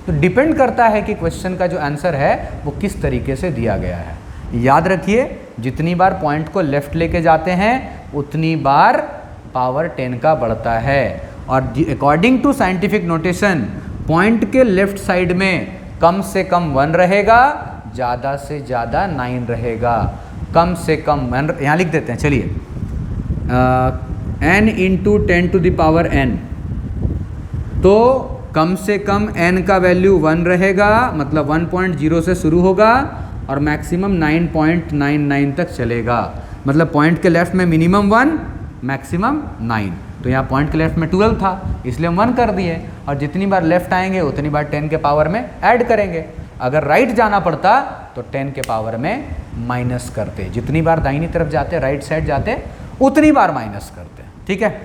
तो डिपेंड करता है कि क्वेश्चन का जो आंसर है वो किस तरीके से दिया गया है। याद रखिए, जितनी बार पॉइंट को लेफ्ट लेके जाते हैं उतनी बार पावर 10 का बढ़ता है। और according to scientific notation point के लेफ्ट साइड में कम से कम 1 रहेगा, ज़्यादा से ज़्यादा 9 रहेगा। कम से कम 1 यहाँ लिख देते हैं, चलिए n इंटू 10⁻n। तो कम से कम n का वैल्यू 1 रहेगा, मतलब 1.0 से शुरू होगा और मैक्सिमम 9.99 तक चलेगा। मतलब पॉइंट के लेफ्ट में मिनिमम 1, मैक्सिमम 9। तो यहाँ पॉइंट के लेफ्ट में 12 था, इसलिए हम 1 कर दिए, और जितनी बार लेफ्ट आएंगे उतनी बार 10 के पावर में ऐड करेंगे। अगर राइट जाना पड़ता तो 10 के पावर में माइनस करते। जितनी बार दाहिनी तरफ जाते, राइट साइड जाते, उतनी बार माइनस करते। ठीक है,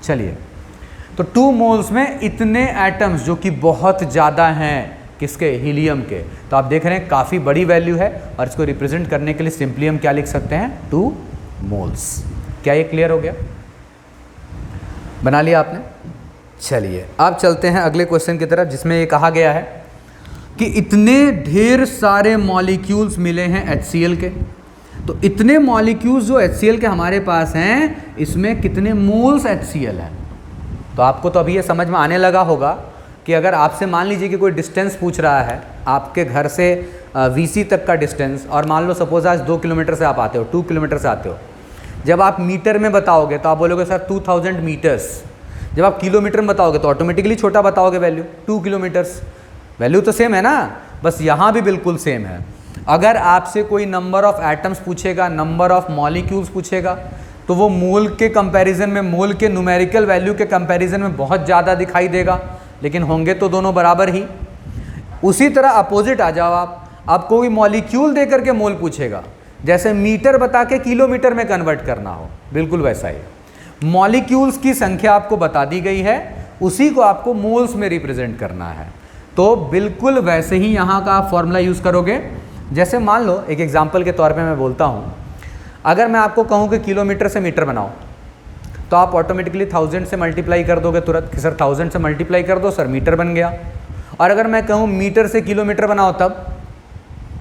चलिए। तो 2 मोल्स में इतने एटम्स, जो कि बहुत ज़्यादा हैं, किसके? हीलियम के। तो आप देख रहे हैं काफ़ी बड़ी वैल्यू है, और इसको रिप्रेजेंट करने के लिए सिंपली हम क्या लिख सकते हैं? 2 मोल्स। क्या ये क्लियर हो गया? बना लिया आपने? चलिए अब चलते हैं अगले क्वेश्चन की तरफ, जिसमें ये कहा गया है कि इतने ढेर सारे मॉलिक्यूल्स मिले हैं HCl के। तो इतने मॉलिक्यूल्स जो HCl के हमारे पास हैं, इसमें कितने मोल्स HCl हैं? तो आपको तो अभी ये समझ में आने लगा होगा कि अगर आपसे मान लीजिए कि कोई डिस्टेंस पूछ रहा है, आपके घर से VC तक का डिस्टेंस, और मान लो सपोज आज 2 किलोमीटर से आप आते हो, 2 किलोमीटर से आते हो। जब आप मीटर में बताओगे तो आप बोलोगे सर 2000 मीटर्स। जब आप किलोमीटर में बताओगे तो ऑटोमेटिकली छोटा बताओगे वैल्यू, 2 किलोमीटर्स। वैल्यू तो सेम है ना, बस यहाँ भी बिल्कुल सेम है। अगर आपसे कोई नंबर ऑफ एटम्स पूछेगा, नंबर ऑफ मॉलिक्यूल्स पूछेगा, तो वो मोल के कंपैरिजन में, मोल के न्यूमेरिकल वैल्यू के कंपैरिजन में बहुत ज़्यादा दिखाई देगा, लेकिन होंगे तो दोनों बराबर ही। उसी तरह अपोजिट आ जाओ आप, आपको कोई मॉलिक्यूल दे करके मोल पूछेगा, जैसे मीटर बता के किलोमीटर में कन्वर्ट करना हो, बिल्कुल वैसा ही। मॉलिक्यूल्स की संख्या आपको बता दी गई है, उसी को आपको मोल्स में रिप्रेजेंट करना है। तो बिल्कुल वैसे ही यहाँ का आप फॉर्मूला यूज़ करोगे। जैसे मान लो एक एग्जांपल के तौर पे मैं बोलता हूँ, अगर मैं आपको कहूँ कि किलोमीटर से मीटर बनाओ, तो आप ऑटोमेटिकली 1000 से मल्टीप्लाई कर दोगे तुरंत कि सर 1000 से मल्टीप्लाई कर दो सर, मीटर बन गया। और अगर मैं कहूँ मीटर से किलोमीटर बनाओ,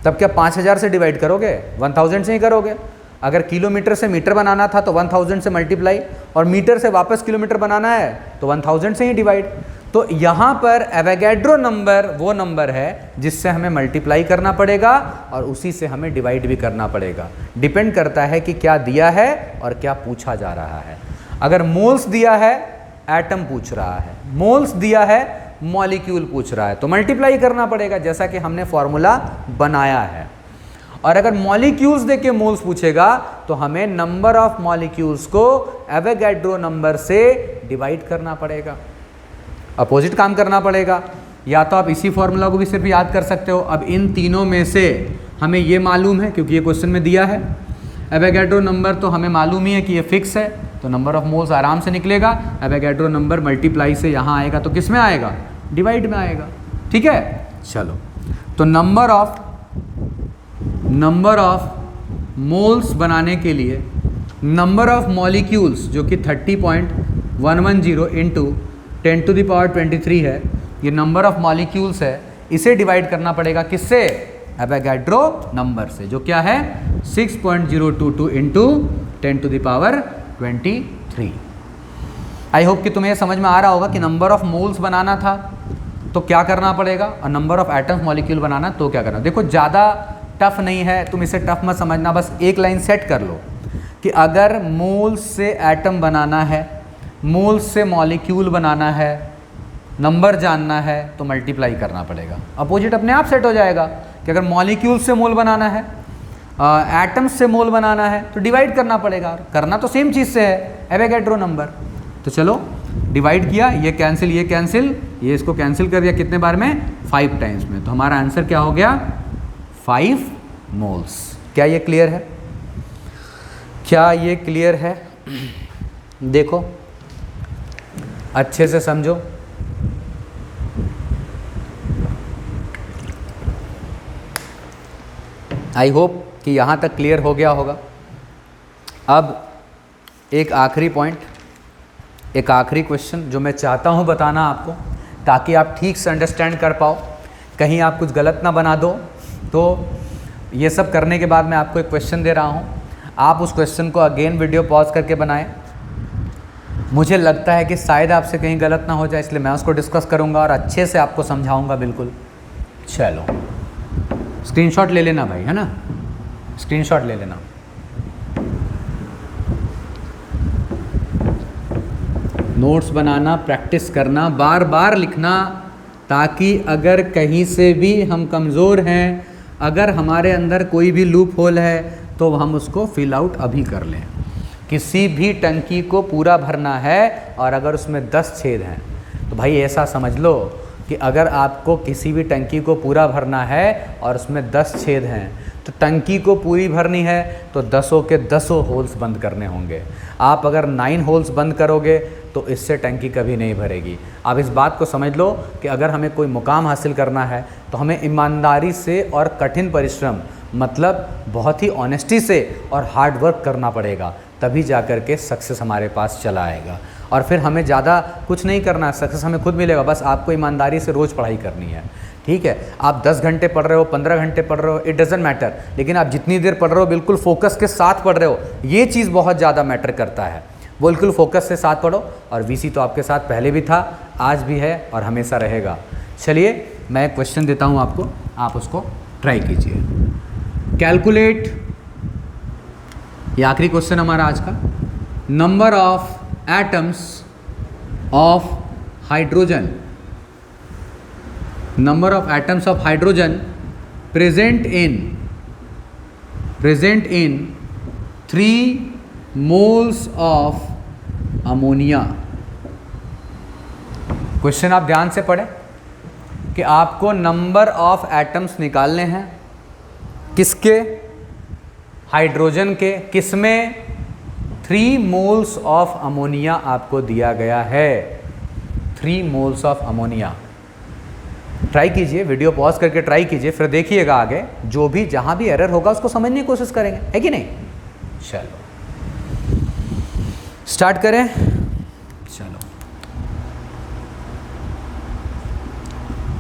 तब क्या 5000 से डिवाइड करोगे? 1000 से ही करोगे। अगर किलोमीटर से मीटर बनाना था तो 1000 से मल्टीप्लाई, और मीटर से वापस किलोमीटर बनाना है तो 1000 से ही डिवाइड। तो यहाँ पर एवोगैड्रो नंबर वो नंबर है जिससे हमें मल्टीप्लाई करना पड़ेगा और उसी से हमें डिवाइड भी करना पड़ेगा। डिपेंड करता है कि क्या दिया है और क्या पूछा जा रहा है। अगर मोल्स दिया है, एटम पूछ रहा है, मोल्स दिया है, मॉलिक्यूल पूछ रहा है, तो मल्टीप्लाई करना पड़ेगा जैसा कि हमने फॉर्मूला बनाया है। और अगर मॉलिक्यूल्स देके मोल्स पूछेगा तो हमें नंबर ऑफ मॉलिक्यूल्स को एवोगैड्रो नंबर से डिवाइड करना पड़ेगा, अपोजिट काम करना पड़ेगा। या तो आप इसी फॉर्मूला को भी सिर्फ याद कर सकते हो। अब इन तीनों में से हमें ये मालूम है, क्योंकि ये क्वेश्चन में दिया है, एवोगैड्रो नंबर तो हमें मालूम ही है कि ये फिक्स है, तो नंबर ऑफ मोल्स आराम से निकलेगा। एवोगैड्रो नंबर मल्टीप्लाई से यहाँ आएगा तो किस में आएगा? डिवाइड में आएगा। ठीक है, चलो। तो नंबर ऑफ मोल्स बनाने के लिए नंबर ऑफ मॉलिक्यूल्स जो कि 30.110 इंटू 10⁻23 है, ये नंबर ऑफ मॉलिक्यूल्स है, इसे डिवाइड करना पड़ेगा किससे? एवोगैड्रो नंबर से, जो क्या है 6.022 इंटू 10⁻23। आई होप कि तुम्हें समझ में आ रहा होगा कि नंबर ऑफ मोल्स बनाना था तो क्या करना पड़ेगा, और नंबर ऑफ एटम्स मॉलिक्यूल बनाना तो क्या करना। देखो ज़्यादा टफ नहीं है, तुम इसे टफ मत समझना, बस एक लाइन सेट कर लो कि अगर मोल्स से एटम बनाना है, मोल्स से मॉलिक्यूल बनाना है, नंबर जानना है तो मल्टीप्लाई करना पड़ेगा। अपोजिट अपने आप सेट हो जाएगा कि अगर मॉलिक्यूल से मोल बनाना है, एटम्स से मोल बनाना है तो डिवाइड करना पड़ेगा। करना तो सेम चीज़ से है, एवोगैड्रो नंबर। तो चलो डिवाइड किया, ये कैंसिल, ये कैंसिल, ये इसको कैंसिल कर दिया कितने बार में? 5 टाइम्स में। तो हमारा आंसर क्या हो गया? 5 मोल्स। क्या ये क्लियर है? क्या ये क्लियर है? देखो अच्छे से समझो। आई होप कि यहाँ तक क्लियर हो गया होगा। अब एक आखिरी पॉइंट, एक आखिरी क्वेश्चन जो मैं चाहता हूँ बताना आपको, ताकि आप ठीक से अंडरस्टैंड कर पाओ, कहीं आप कुछ गलत ना बना दो। तो ये सब करने के बाद मैं आपको एक क्वेश्चन दे रहा हूँ, आप उस क्वेश्चन को अगेन वीडियो पॉज करके बनाएं। मुझे लगता है कि शायद आपसे कहीं गलत ना हो जाए, इसलिए मैं उसको डिस्कस करूँगा और अच्छे से आपको समझाऊँगा बिल्कुल। चलो स्क्रीनशॉट ले लेना भाई, है ना, स्क्रीनशॉट ले लेना। नोट्स बनाना, प्रैक्टिस करना, बार बार लिखना, ताकि अगर कहीं से भी हम कमज़ोर हैं, अगर हमारे अंदर कोई भी लूप होल है तो हम उसको फिल आउट अभी कर लें। किसी भी टंकी को पूरा भरना है और अगर उसमें 10 छेद हैं तो भाई ऐसा समझ लो कि अगर आपको किसी भी टंकी को पूरा भरना है और उसमें 10 छेद हैं तो टंकी को पूरी भरनी है तो 10 के 10 होल्स बंद करने होंगे। आप अगर 9 होल्स बंद करोगे तो इससे टंकी कभी नहीं भरेगी। आप इस बात को समझ लो कि अगर हमें कोई मुकाम हासिल करना है तो हमें ईमानदारी से और कठिन परिश्रम, मतलब बहुत ही ऑनेस्टी से और हार्ड वर्क करना पड़ेगा, तभी जा कर के सक्सेस हमारे पास चला आएगा। और फिर हमें ज़्यादा कुछ नहीं करना, सक्सेस हमें खुद मिलेगा। बस आपको ईमानदारी से रोज़ पढ़ाई करनी है, ठीक है। आप 10 घंटे पढ़ रहे हो, 15 घंटे पढ़ रहे हो, इट डज़न्ट मैटर, लेकिन आप जितनी देर पढ़ रहे हो बिल्कुल फोकस के साथ पढ़ रहे हो, ये चीज़ बहुत ज़्यादा मैटर करता है। बिल्कुल फोकस से साथ पढ़ो। और वीसी तो आपके साथ पहले भी था, आज भी है और हमेशा रहेगा। चलिए मैं एक क्वेश्चन देता हूँ आपको, आप उसको ट्राई कीजिए। कैलकुलेट, ये आखिरी क्वेश्चन हमारा आज का, number of atoms of hydrogen, number of atoms of hydrogen present in 3 moles of ammonia. Question आप ध्यान से पढ़ें कि आपको नंबर ऑफ एटम्स निकालने हैं, किसके? हाइड्रोजन के किसमें 3 मोल्स ऑफ अमोनिया आपको दिया गया है, 3 मोल्स ऑफ अमोनिया। ट्राई कीजिए, वीडियो पॉज करके ट्राई कीजिए, फिर देखिएगा आगे जो भी जहां भी एरर होगा उसको समझने की कोशिश करेंगे, है कि नहीं। चलो स्टार्ट करें। चलो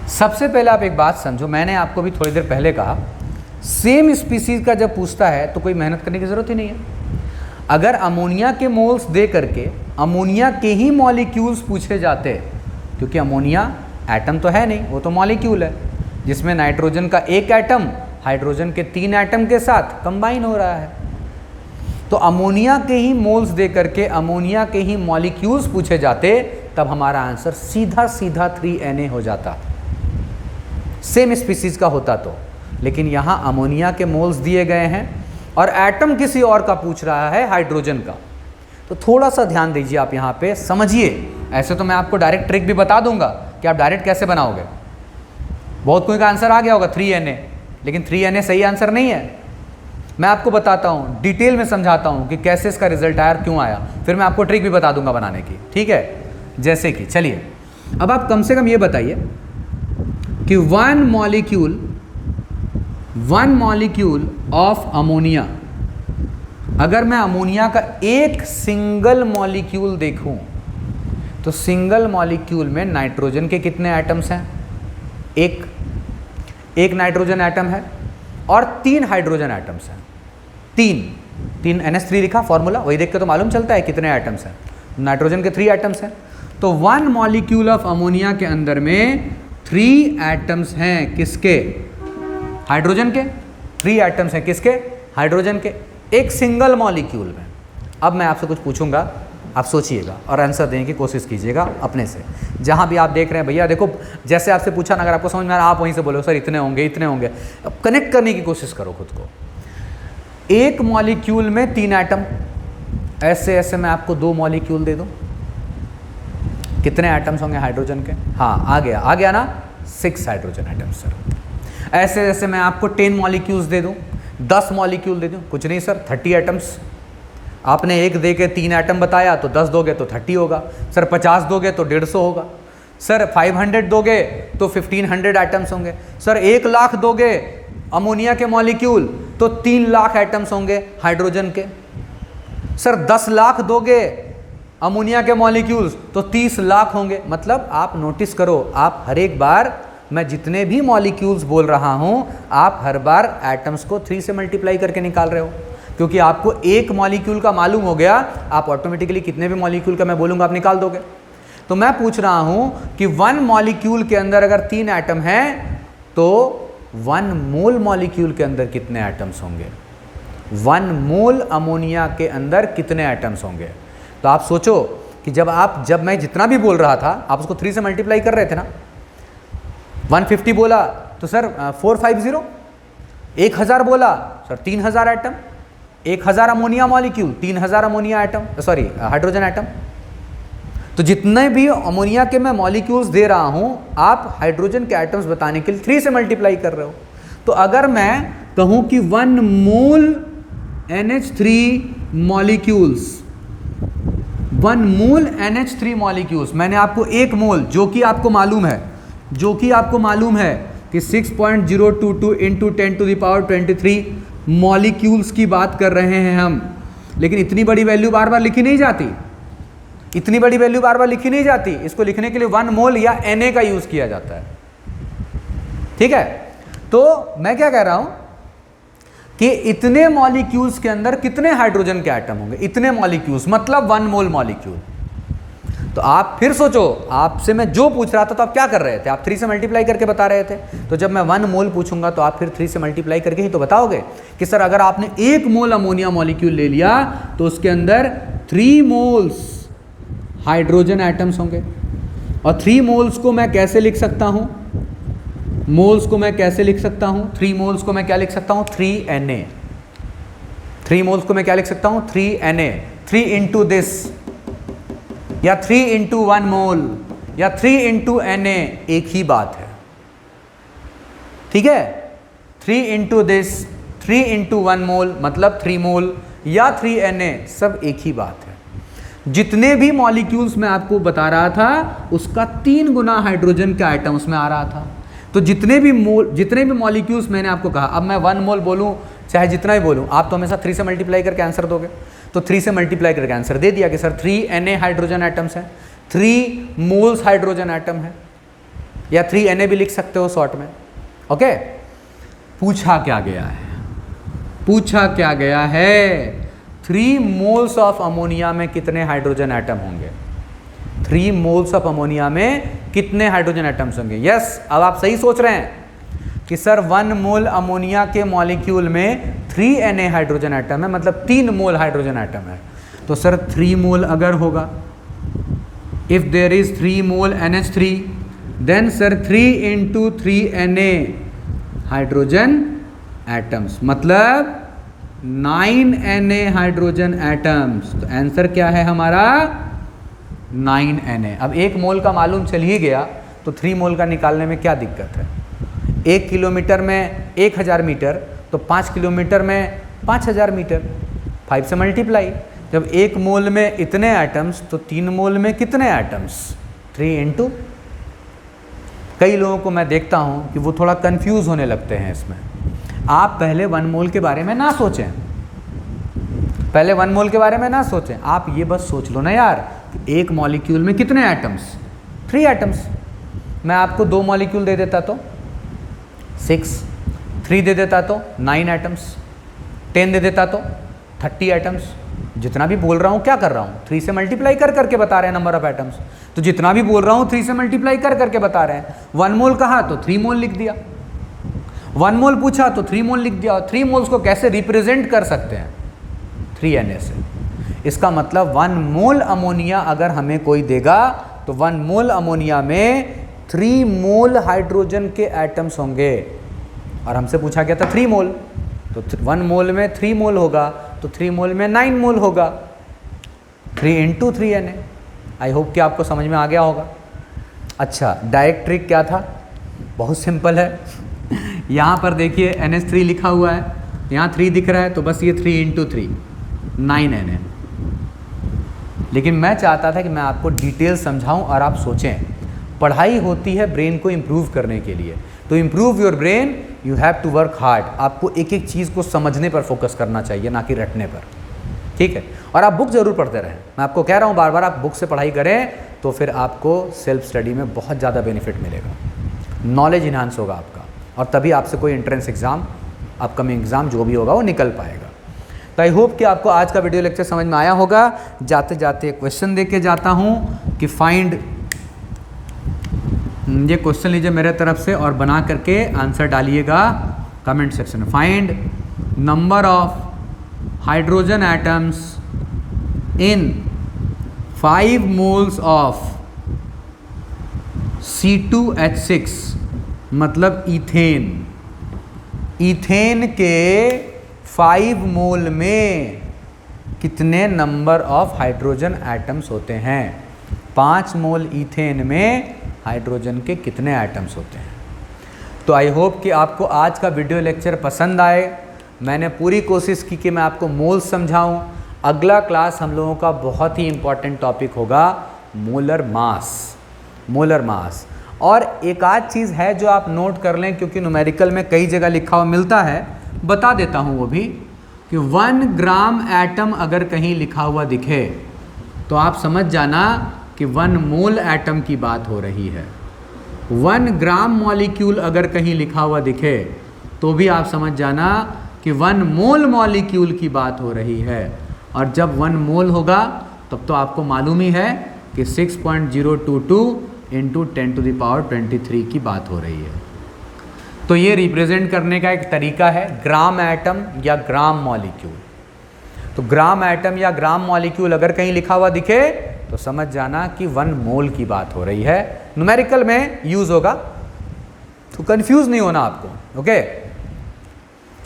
सबसे पहले आप एक बात समझो, मैंने आपको भी थोड़ी देर पहले कहा सेम स्पीसीज का जब पूछता है तो कोई मेहनत करने की जरूरत ही नहीं है। अगर अमोनिया के मोल्स दे करके अमोनिया के ही मॉलिक्यूल्स पूछे जाते, क्योंकि अमोनिया एटम तो है नहीं, वो तो मॉलिक्यूल है जिसमें नाइट्रोजन का एक एटम हाइड्रोजन के 3 एटम के साथ कंबाइन हो रहा है, तो अमोनिया के ही मोल्स दे करके अमोनिया के ही मॉलिक्यूल्स पूछे जाते, तब हमारा आंसर सीधा सीधा 3Na हो जाता, सेम स्पीसीज का होता तो। लेकिन यहाँ अमोनिया के मोल्स दिए गए हैं और एटम किसी और का पूछ रहा है, हाइड्रोजन का, तो थोड़ा सा ध्यान दीजिए आप यहाँ पे, समझिए। ऐसे तो मैं आपको डायरेक्ट ट्रिक भी बता दूंगा कि आप डायरेक्ट कैसे बनाओगे। बहुत कोई का आंसर आ गया होगा 3Na, लेकिन 3Na सही आंसर नहीं है। मैं आपको बताता हूँ, डिटेल में समझाता हूँ कि कैसे इसका रिजल्ट आया और क्यों आया, फिर मैं आपको ट्रिक भी बता दूंगा बनाने की, ठीक है। जैसे कि चलिए अब आप कम से कम ये बताइए कि वन मॉलिक्यूल ऑफ अमोनिया, अगर मैं अमोनिया का एक सिंगल मॉलिक्यूल देखूं तो सिंगल मॉलिक्यूल में नाइट्रोजन के कितने एटम्स हैं, एक नाइट्रोजन एटम है और 3 हाइड्रोजन एटम्स हैं, 3 NH3 लिखा फॉर्मूला, वही देख के तो मालूम चलता है कितने एटम्स हैं। नाइट्रोजन के 3 एटम्स हैं, तो वन मॉलिक्यूल ऑफ अमोनिया के अंदर में 3 एटम्स हैं, किसके, हाइड्रोजन के। 3 एटम्स हैं किसके, हाइड्रोजन के, एक सिंगल मॉलिक्यूल में। अब मैं आपसे कुछ पूछूंगा, आप सोचिएगा और आंसर देने की कोशिश कीजिएगा अपने से, जहां भी आप देख रहे हैं। भैया देखो, जैसे आपसे पूछा ना, अगर आपको समझ में आ रहा आप वहीं से बोलो सर इतने होंगे इतने होंगे। अब कनेक्ट करने की कोशिश करो खुद को। एक मॉलिक्यूल में 3 एटम, ऐसे ऐसे मैं आपको 2 मॉलिक्यूल दे दूं, कितने एटम्स होंगे हाइड्रोजन के, हाँ आ गया ना, 6 हाइड्रोजन एटम्स सर। ऐसे ऐसे मैं आपको 10 मॉलिक्यूल्स दे दूं, 10 मॉलिक्यूल दे दूं, कुछ नहीं सर 30 एटम्स। आपने 1 दे के 3 एटम बताया तो 10 दोगे तो 30 होगा सर, 50 दोगे तो 150 होगा सर, 500 दोगे तो 1500 एटम्स होंगे सर, 1 लाख दोगे अमोनिया के मॉलिक्यूल तो 3 लाख एटम्स होंगे हाइड्रोजन के सर, 10 लाख दोगे अमोनिया के मॉलिक्यूल्स तो 30 लाख होंगे। मतलब आप नोटिस करो, आप हर एक बार मैं जितने भी मॉलिक्यूल्स बोल रहा हूं, आप हर बार एटम्स को 3 से मल्टीप्लाई करके निकाल रहे हो, क्योंकि आपको एक मॉलिक्यूल का मालूम हो गया, आप ऑटोमेटिकली कितने भी मॉलिक्यूल का मैं बोलूँगा आप निकाल दोगे। तो मैं पूछ रहा हूँ कि 1 मॉलिक्यूल के अंदर अगर 3 एटम हैं तो 1 मोल मॉलिक्यूल के अंदर कितने एटम्स होंगे, 1 मोल अमोनिया के अंदर कितने एटम्स होंगे। तो आप सोचो कि जब मैं जितना भी बोल रहा था आप उसको 3 से मल्टीप्लाई कर रहे थे ना, 150 बोला तो सर 450, 1000 बोला sir 3000 atom, 1000 ammonia molecule 3000 ammonia atom, sorry hydrogen atom. तो जितने भी अमोनिया के मैं मॉलिक्यूल्स दे रहा हूं, आप हाइड्रोजन के एटम्स बताने के लिए 3 से मल्टीप्लाई कर रहे हो। तो अगर मैं कहूं कि 1 मोल NH3 मॉलिक्यूल्स, 1 मोल NH3 मॉलिक्यूल्स, मैंने आपको 1 मोल जो कि आपको मालूम है कि 6.022 इंटू 10⁻23 मॉलिक्यूल्स की बात कर रहे हैं हम, लेकिन इतनी बड़ी वैल्यू बार बार लिखी नहीं जाती, इसको लिखने के लिए 1 मोल या Na का यूज किया जाता है, ठीक है। तो मैं क्या कह रहा हूं कि इतने मॉलिक्यूल्स के अंदर कितने हाइड्रोजन के एटम होंगे, इतने मॉलिक्यूल्स मतलब 1 मोल मॉलिक्यूल। तो आप फिर सोचो, आपसे मैं जो पूछ रहा था तो आप क्या कर रहे थे, आप 3 से मल्टीप्लाई करके बता रहे थे। तो जब मैं 1 मोल पूछूंगा तो आप फिर 3 से मल्टीप्लाई करके ही तो बताओगे कि सर अगर आपने 1 मोल अमोनिया मॉलिक्यूल ले लिया तो उसके अंदर 3 मोल्स हाइड्रोजन एटम्स होंगे। और 3 मोल्स को मैं कैसे लिख सकता हूं, 3 मोल्स को मैं क्या लिख सकता हूं, 3Na। 3 मोल्स को मैं क्या लिख सकता हूं, 3Na, 3 इंटू दिस या 3 इंटू 1 मोल या 3 इंटू Na, एक ही बात है, ठीक है। 3 इंटू दिस, 3 इंटू 1 मोल मतलब 3 मोल या 3Na, सब एक ही बात है। जितने भी मॉलिक्यूल्स मैं आपको बता रहा था उसका 3 गुना हाइड्रोजन का आइटम उसमें आ रहा था। तो जितने भी मॉलिक्यूल्स मैंने आपको कहा, अब मैं 1 मोल बोलूँ चाहे जितना भी बोलूँ, आप तो हमेशा 3 से मल्टीप्लाई करके आंसर दोगे। तो 3 से मल्टीप्लाई करके आंसर दे दिया कि सर 3Na हाइड्रोजन एटम्स हैं, 3 मोल्स हाइड्रोजन एटम है, या 3Na भी लिख सकते हो शॉर्ट में। ओके, पूछा क्या गया है 3 मोल्स ऑफ अमोनिया में कितने हाइड्रोजन एटम होंगे? 3 मोल्स ऑफ अमोनिया में कितने हाइड्रोजन एटम्स होंगे? यस, अब आप सही सोच रहे हैं कि सर 1 मोल अमोनिया के मॉलिक्यूल में 3Na हाइड्रोजन एटम है, मतलब 3 मोल हाइड्रोजन एटम है। तो सर 3 मोल अगर होगा, if there is 3 mole NH3, then sir 3 into 3Na hydrogen atoms, मतलब 9Na हाइड्रोजन एटम्स। तो आंसर क्या है हमारा? 9Na। अब 1 मोल का मालूम चल ही गया तो 3 मोल का निकालने में क्या दिक्कत है? 1 किलोमीटर में 1000 मीटर, तो 5 किलोमीटर में 5000 मीटर, 5 से मल्टीप्लाई। जब 1 मोल में इतने एटम्स तो 3 मोल में कितने एटम्स? 3 इंटू। कई लोगों को मैं देखता हूँ कि वो थोड़ा कंफ्यूज होने लगते हैं इसमें। आप पहले 1 मोल के बारे में ना सोचें, आप ये बस सोच लो ना यार, एक मॉलिक्यूल में कितने एटम्स? 3 एटम्स। मैं आपको 2 मॉलिक्यूल दे देता तो 6, 3 दे देता तो 9 एटम्स, 10 दे देता तो 30 एटम्स। जितना भी बोल रहा हूँ क्या कर रहा हूँ? 3 से मल्टीप्लाई कर करके बता रहे हैं नंबर ऑफ एटम्स। तो जितना भी बोल रहा हूँ 3 से मल्टीप्लाई कर करके बता रहे हैं। 1 मोल कहा तो 3 मोल लिख दिया, 1 मोल पूछा तो 3 मोल लिख दिया। और 3 मोल्स को कैसे रिप्रेजेंट कर सकते हैं? 3Na से। इसका मतलब 1 मोल अमोनिया अगर हमें कोई देगा तो 1 मोल अमोनिया में 3 मोल हाइड्रोजन के एटम्स होंगे। और हमसे पूछा गया था 3 मोल, तो 1 मोल में 3 मोल होगा, तो 3 मोल में 9 मोल होगा, 3 इंटू 3Na। आई होप कि आपको समझ में आ गया होगा। अच्छा, डायरेक्ट ट्रिक क्या था? बहुत सिंपल है। यहाँ पर देखिए NH3 लिखा हुआ है, यहाँ 3 दिख रहा है, तो बस ये 3 इंटू 3 9Na। लेकिन मैं चाहता था कि मैं आपको डिटेल समझाऊं और आप सोचें। पढ़ाई होती है ब्रेन को इम्प्रूव करने के लिए, तो improve your brain you have to work hard. आपको एक एक चीज़ को समझने पर फोकस करना चाहिए, ना कि रटने पर, ठीक है? और आप बुक ज़रूर पढ़ते रहें। मैं आपको कह रहा हूँ बार बार, आप बुक से पढ़ाई करें तो फिर आपको सेल्फ स्टडी में बहुत ज़्यादा बेनिफिट मिलेगा, नॉलेज इन्हांस होगा आपका, और तभी आपसे कोई एंट्रेंस एग्ज़ाम, अपकमिंग एग्ज़ाम जो भी होगा वो निकल पाएगा। तो आई होप कि आपको आज का वीडियो लेक्चर समझ में आया होगा। जाते जाते क्वेश्चन दे के जाता हूँ कि फाइंड, ये क्वेश्चन लीजिए मेरे तरफ से और बना करके आंसर डालिएगा कमेंट सेक्शन में। Find number of hydrogen atoms in 5 moles of C2H6, मतलब ईथेन। ईथेन के 5 मोल में कितने नंबर ऑफ हाइड्रोजन एटम्स होते हैं? 5 मोल ईथेन में हाइड्रोजन के कितने एटम्स होते हैं? तो आई होप कि आपको आज का वीडियो लेक्चर पसंद आए। मैंने पूरी कोशिश की कि मैं आपको मोल्स समझाऊं। अगला क्लास हम लोगों का बहुत ही इम्पॉर्टेंट टॉपिक होगा मोलर मास। मोलर मास और एक आध चीज़ है जो आप नोट कर लें, क्योंकि न्यूमेरिकल में कई जगह लिखा हुआ मिलता है, बता देता हूँ वो भी, कि 1 ग्राम एटम अगर कहीं लिखा हुआ दिखे तो आप समझ जाना कि 1 मोल एटम की बात हो रही है। 1 ग्राम मॉलिक्यूल अगर कहीं लिखा हुआ दिखे तो भी आप समझ जाना कि 1 मोल मॉलिक्यूल की बात हो रही है। और जब 1 मोल होगा तब तो आपको मालूम ही है कि 6.022 इंटू 10⁻23 की बात हो रही है। तो ये रिप्रेजेंट करने का एक तरीका है ग्राम एटम या ग्राम मॉलिक्यूल। तो ग्राम एटम या ग्राम मॉलिक्यूल अगर कहीं लिखा हुआ दिखे तो समझ जाना कि 1 मोल की बात हो रही है। न्यूमेरिकल में यूज़ होगा, तो कंफ्यूज नहीं होना आपको। ओके,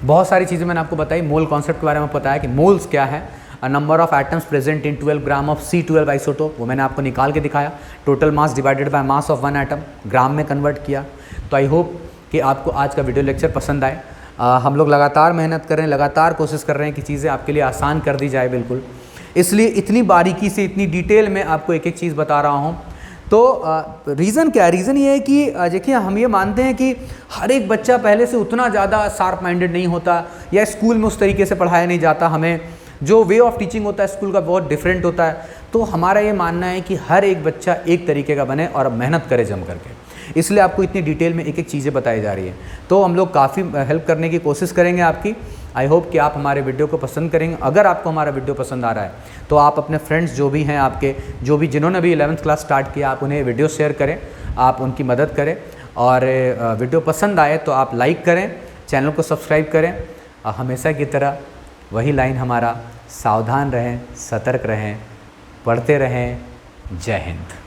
बहुत सारी चीज़ें मैंने आपको बताई। मोल कॉन्सेप्ट के बारे में बताया कि मोल्स क्या है। A number of atoms present in 12 gram of C12 isotope, वो मैंने आपको निकाल के दिखाया। Total mass divided by mass of 1 atom, gram में कन्वर्ट किया। तो आई होप कि आपको आज का वीडियो लेक्चर पसंद आए। हम लोग लगातार मेहनत कर रहे हैं, लगातार कोशिश कर रहे हैं कि चीज़ें आपके लिए आसान कर दी जाए बिल्कुल। इसलिए इतनी बारीकी से, इतनी डिटेल में आपको एक एक चीज़ बता रहा हूँ। तो रीज़न क्या है? रीज़न ये है कि देखिए, हम ये मानते हैं कि हर एक बच्चा पहले से उतना ज़्यादा शार्प माइंडेड नहीं होता, या स्कूल में उस तरीके से पढ़ाया नहीं जाता। हमें जो वे ऑफ टीचिंग होता है स्कूल का बहुत डिफरेंट होता है। तो हमारा ये मानना है कि हर एक बच्चा एक तरीके का बने और मेहनत करे जम करके, इसलिए आपको इतनी डिटेल में एक एक चीज़ें बताई जा रही है। तो हम लोग काफ़ी हेल्प करने की कोशिश करेंगे आपकी। आई होप कि आप हमारे वीडियो को पसंद करेंगे। अगर आपको हमारा वीडियो पसंद आ रहा है तो आप अपने फ्रेंड्स जो भी हैं आपके, जिन्होंने भी 11th क्लास स्टार्ट किया, आप उन्हें वीडियो शेयर करें, आप उनकी मदद करें। और वीडियो पसंद आए तो आप लाइक करें, चैनल को सब्सक्राइब करें। हमेशा की तरह वही लाइन हमारा, सावधान रहें, सतर्क रहें, पढ़ते रहें। जय हिंद।